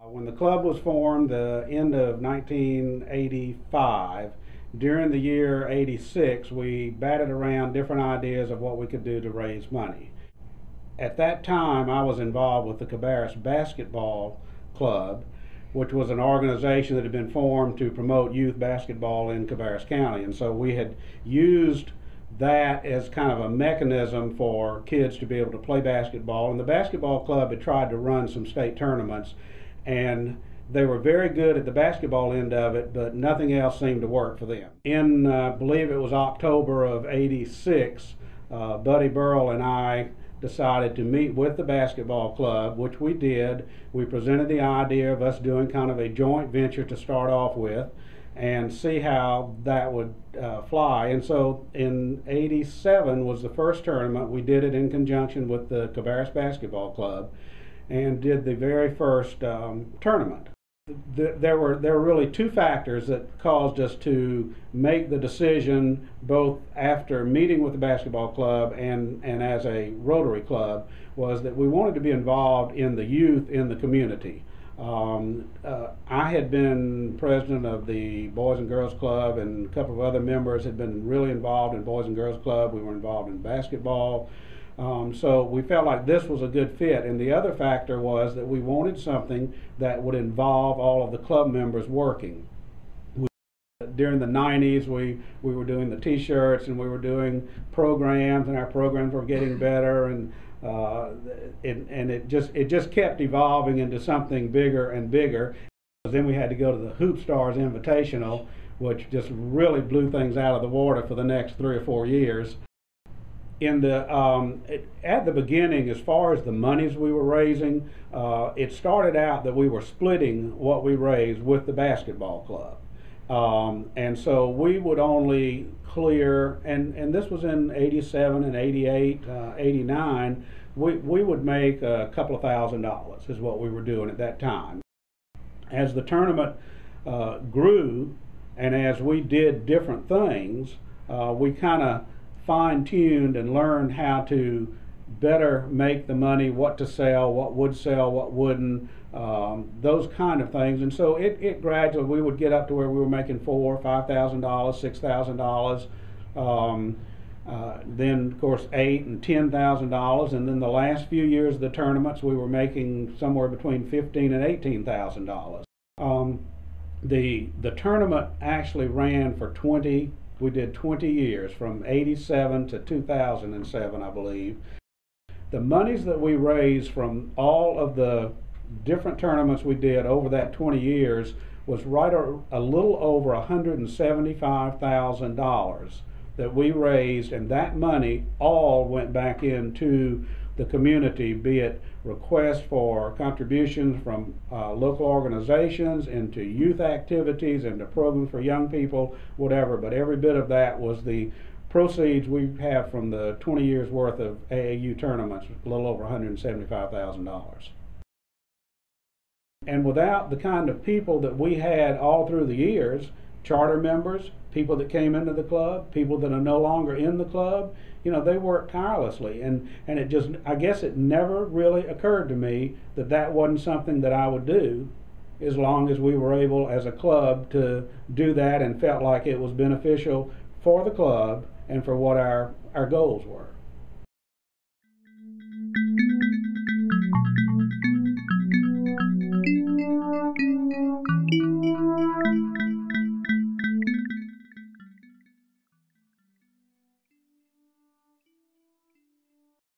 When the club was formed, the end of 1985, during the year '86, we batted around different ideas of what we could do to raise money. At that time, I was involved with the Cabarrus basketball club, which was an organization that had been formed to promote youth basketball in Cabarrus County. And so we had used that as kind of a mechanism for kids to be able to play basketball. And the basketball club had tried to run some state tournaments, and they were very good at the basketball end of it, but nothing else seemed to work for them. In, I believe it was October of '86, Buddy Burrell and I decided to meet with the basketball club, which we did. We presented the idea of us doing kind of a joint venture to start off with and see how that would fly. And so in '87 was the first tournament. We did it in conjunction with the Cabarrus basketball club and did the very first tournament. There were really two factors that caused us to make the decision, both after meeting with the basketball club and as a Rotary club, was that we wanted to be involved in the youth in the community. I had been president of the Boys and Girls Club, and a couple of other members had been really involved in Boys and Girls Club. We were involved in basketball. So we felt like this was a good fit. And the other factor was that we wanted something that would involve all of the club members working. During the '90s, we were doing the T-shirts and we were doing programs, and our programs were getting better, and it just kept evolving into something bigger and bigger. Then we had to go to the HoopStars Invitational, which just really blew things out of the water for the next 3 or 4 years. At the beginning, as far as the monies we were raising, it started out that we were splitting what we raised with the basketball club. And so we would only clear, and this was in '87 and '88, '89, we would make a couple of $1,000s is what we were doing at that time. As the tournament grew, and as we did different things, we kind of fine-tuned and learned how to better make the money, what to sell, what would sell, what wouldn't, those kind of things. And so it gradually, we would get up to where we were making $4,000, $5,000, $6,000, then of course $8,000 and $10,000, and then the last few years of the tournaments we were making somewhere between $15,000 and $18,000. The tournament actually ran for 20 years, from '87 to 2007, I believe. The monies that we raised from all of the different tournaments we did over that 20 years was right a little over $175,000 that we raised, and that money all went back into the community, be it requests for contributions from local organizations, into youth activities, into programs for young people, whatever. But every bit of that was the proceeds we have from the 20 years worth of AAU tournaments, a little over $175,000. And without the kind of people that we had all through the years, charter members, people that came into the club, people that are no longer in the club, you know, they worked tirelessly, and it just, I guess it never really occurred to me that that wasn't something that I would do, as long as we were able as a club to do that and felt like it was beneficial for the club and for what our goals were.